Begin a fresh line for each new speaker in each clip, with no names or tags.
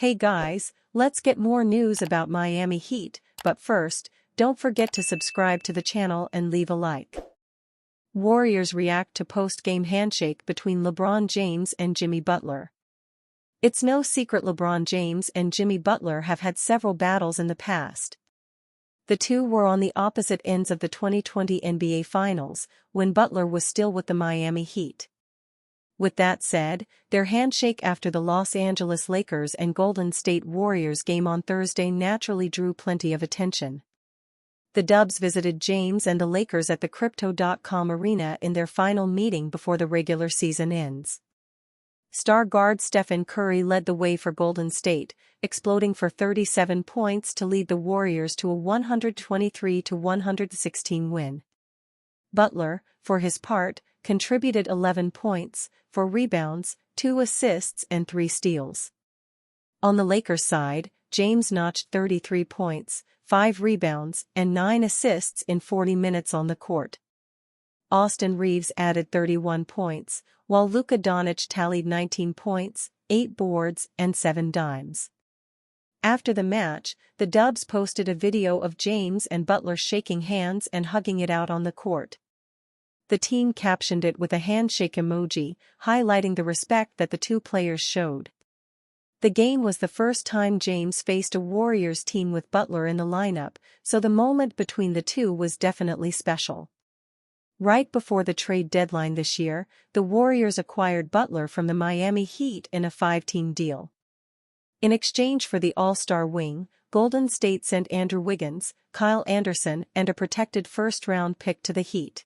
Hey guys, let's get more news about Miami Heat, but first, don't forget to subscribe to the channel and leave a like. Warriors react to post-game handshake between LeBron James and Jimmy Butler. It's no secret LeBron James and Jimmy Butler have had several battles in the past. The two were on the opposite ends of the 2020 NBA Finals, when Butler was still with the Miami Heat. With that said, their handshake after the Los Angeles Lakers and Golden State Warriors game on Thursday naturally drew plenty of attention. The Dubs visited James and the Lakers at the Crypto.com arena in their final meeting before the regular season ends. Star guard Stephen Curry led the way for Golden State, exploding for 37 points to lead the Warriors to a 123-116 win. Butler, for his part, contributed 11 points, 4 rebounds, 2 assists and 3 steals. On the Lakers side, James notched 33 points, 5 rebounds and 9 assists in 40 minutes on the court. Austin Reeves added 31 points, while Luka Doncic tallied 19 points, 8 boards and 7 dimes. After the match, the Dubs posted a video of James and Butler shaking hands and hugging it out on the court. The team captioned it with a handshake emoji, highlighting the respect that the two players showed. The game was the first time James faced a Warriors team with Butler in the lineup, so the moment between the two was definitely special. Right before the trade deadline this year, the Warriors acquired Butler from the Miami Heat in a 5-team deal. In exchange for the All-Star wing, Golden State sent Andrew Wiggins, Kyle Anderson and a protected first-round pick to the Heat.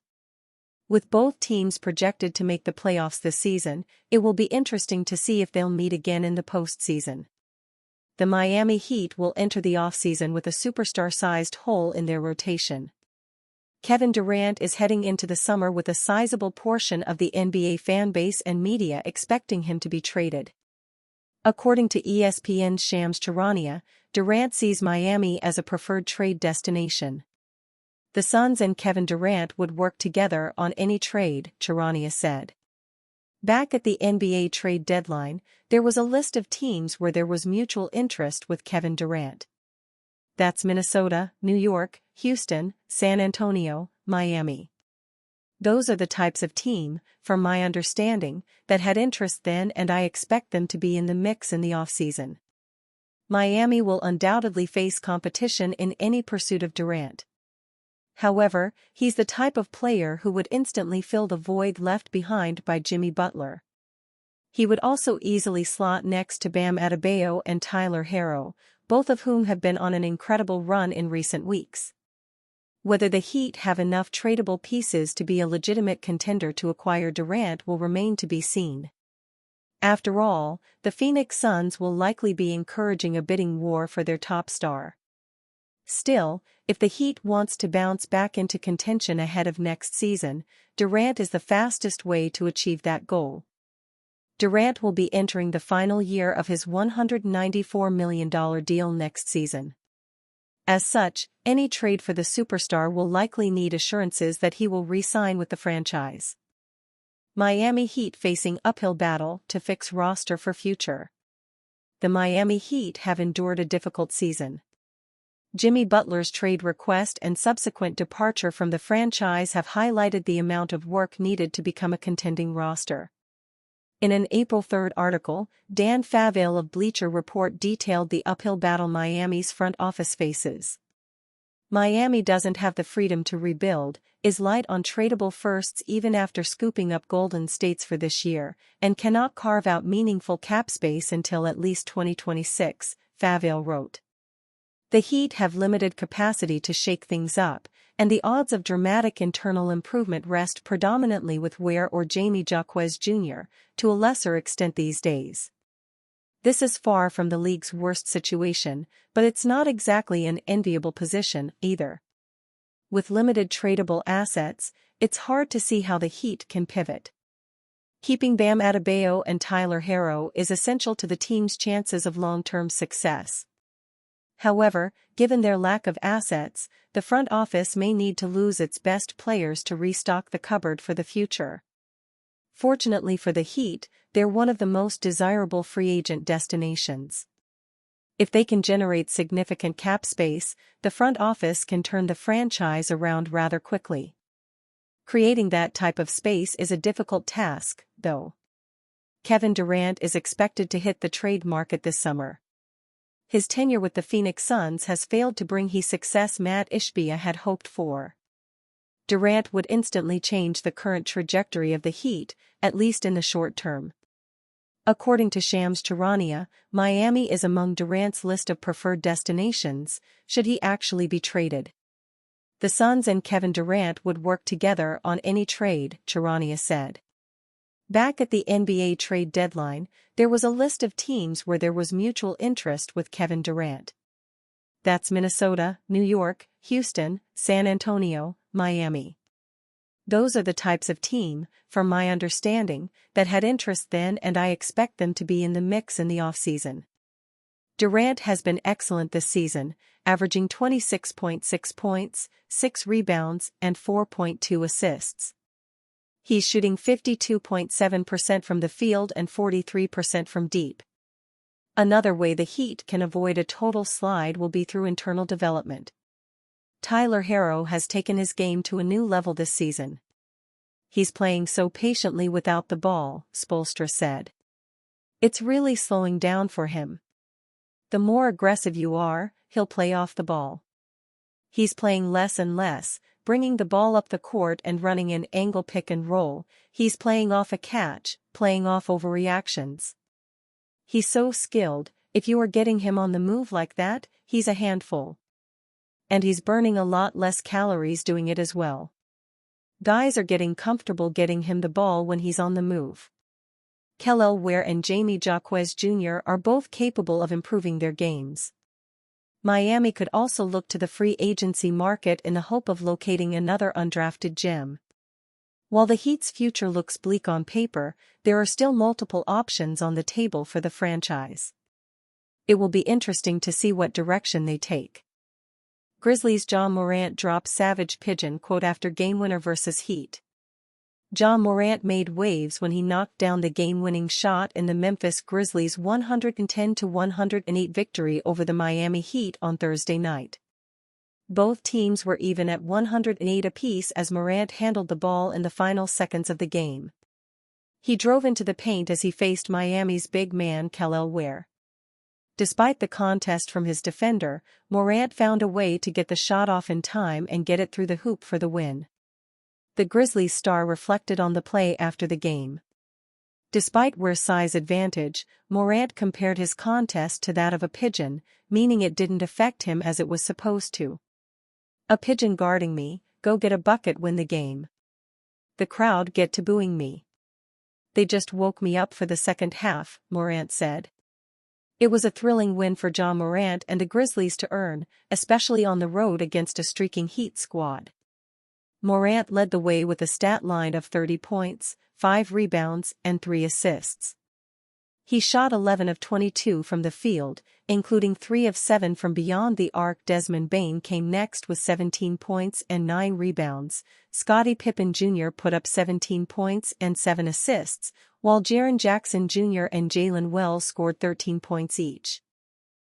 With both teams projected to make the playoffs this season, it will be interesting to see if they'll meet again in the postseason. The Miami Heat will enter the offseason with a superstar-sized hole in their rotation. Kevin Durant is heading into the summer with a sizable portion of the NBA fanbase and media expecting him to be traded. According to ESPN's Shams Charania, Durant sees Miami as a preferred trade destination. The Suns and Kevin Durant would work together on any trade, Charania said. Back at the NBA trade deadline, there was a list of teams where there was mutual interest with Kevin Durant. That's Minnesota, New York, Houston, San Antonio, Miami. Those are the types of team, from my understanding, that had interest then, and I expect them to be in the mix in the offseason. Miami will undoubtedly face competition in any pursuit of Durant. However, he's the type of player who would instantly fill the void left behind by Jimmy Butler. He would also easily slot next to Bam Adebayo and Tyler Herro, both of whom have been on an incredible run in recent weeks. Whether the Heat have enough tradable pieces to be a legitimate contender to acquire Durant will remain to be seen. After all, the Phoenix Suns will likely be encouraging a bidding war for their top star. Still, if the Heat wants to bounce back into contention ahead of next season, Durant is the fastest way to achieve that goal. Durant will be entering the final year of his $194 million deal next season. As such, any trade for the superstar will likely need assurances that he will re-sign with the franchise. Miami Heat facing uphill battle to fix roster for future. The Miami Heat have endured a difficult season. Jimmy Butler's trade request and subsequent departure from the franchise have highlighted the amount of work needed to become a contending roster. In an April 3 article, Dan Favale of Bleacher Report detailed the uphill battle Miami's front office faces. Miami doesn't have the freedom to rebuild, is light on tradable firsts even after scooping up Golden State's for this year, and cannot carve out meaningful cap space until at least 2026, Favale wrote. The Heat have limited capacity to shake things up, and the odds of dramatic internal improvement rest predominantly with Ware or Jamie Jaquez Jr., to a lesser extent these days. This is far from the league's worst situation, but it's not exactly an enviable position either. With limited tradable assets, it's hard to see how the Heat can pivot. Keeping Bam Adebayo and Tyler Herro is essential to the team's chances of long-term success. However, given their lack of assets, the front office may need to lose its best players to restock the cupboard for the future. Fortunately for the Heat, they're one of the most desirable free agent destinations. If they can generate significant cap space, the front office can turn the franchise around rather quickly. Creating that type of space is a difficult task, though. Kevin Durant is expected to hit the trade market this summer. His tenure with the Phoenix Suns has failed to bring the success Matt Ishbia had hoped for. Durant would instantly change the current trajectory of the Heat, at least in the short term. According to Shams Charania, Miami is among Durant's list of preferred destinations, should he actually be traded. The Suns and Kevin Durant would work together on any trade, Charania said. Back at the NBA trade deadline, there was a list of teams where there was mutual interest with Kevin Durant. That's Minnesota, New York, Houston, San Antonio, Miami. Those are the types of team, from my understanding, that had interest then, and I expect them to be in the mix in the offseason. Durant has been excellent this season, averaging 26.6 points, 6 rebounds, and 4.2 assists. He's shooting 52.7% from the field and 43% from deep. Another way the Heat can avoid a total slide will be through internal development. Tyler Herro has taken his game to a new level this season. He's playing so patiently without the ball, Spoelstra said. It's really slowing down for him. The more aggressive you are, he'll play off the ball. He's playing less and less, bringing the ball up the court and running an angle pick and roll. He's playing off a catch, playing off overreactions. He's so skilled, if you are getting him on the move like that, he's a handful. And he's burning a lot less calories doing it as well. Guys are getting comfortable getting him the ball when he's on the move. Kel'el Ware and Jamie Jaquez Jr. are both capable of improving their games. Miami could also look to the free agency market in the hope of locating another undrafted gem. While the Heat's future looks bleak on paper, there are still multiple options on the table for the franchise. It will be interesting to see what direction they take. Grizzlies' Ja Morant drops savage pigeon quote after game winner versus Heat. Ja Morant made waves when he knocked down the game-winning shot in the Memphis Grizzlies' 110-108 victory over the Miami Heat on Thursday night. Both teams were even at 108 apiece as Morant handled the ball in the final seconds of the game. He drove into the paint as he faced Miami's big man Kel'el Ware. Despite the contest from his defender, Morant found a way to get the shot off in time and get it through the hoop for the win. The Grizzlies star reflected on the play after the game. Despite Ware's size advantage, Morant compared his contest to that of a pigeon, meaning it didn't affect him as it was supposed to. A pigeon guarding me, go get a bucket, win the game. The crowd get to booing me. They just woke me up for the second half, Morant said. It was a thrilling win for Ja Morant and the Grizzlies to earn, especially on the road against a streaking Heat squad. Morant led the way with a stat line of 30 points, 5 rebounds, and 3 assists. He shot 11 of 22 from the field, including 3 of 7 from beyond the arc. Desmond Bane came next with 17 points and 9 rebounds. Scottie Pippen Jr. put up 17 points and 7 assists, while Jaren Jackson Jr. and Jalen Wells scored 13 points each.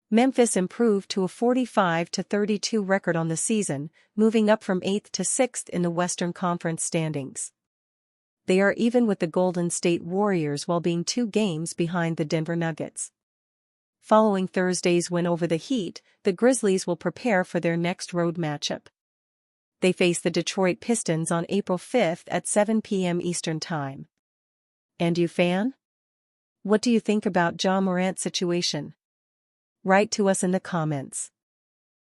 Memphis improved to a 45-32 record on the season, moving up from 8th to 6th in the Western Conference standings. They are even with the Golden State Warriors while being 2 games behind the Denver Nuggets. Following Thursday's win over the Heat, the Grizzlies will prepare for their next road matchup. They face the Detroit Pistons on April 5 at 7 p.m. Eastern Time. And you, fan? What do you think about Ja Morant's situation? Write to us in the comments.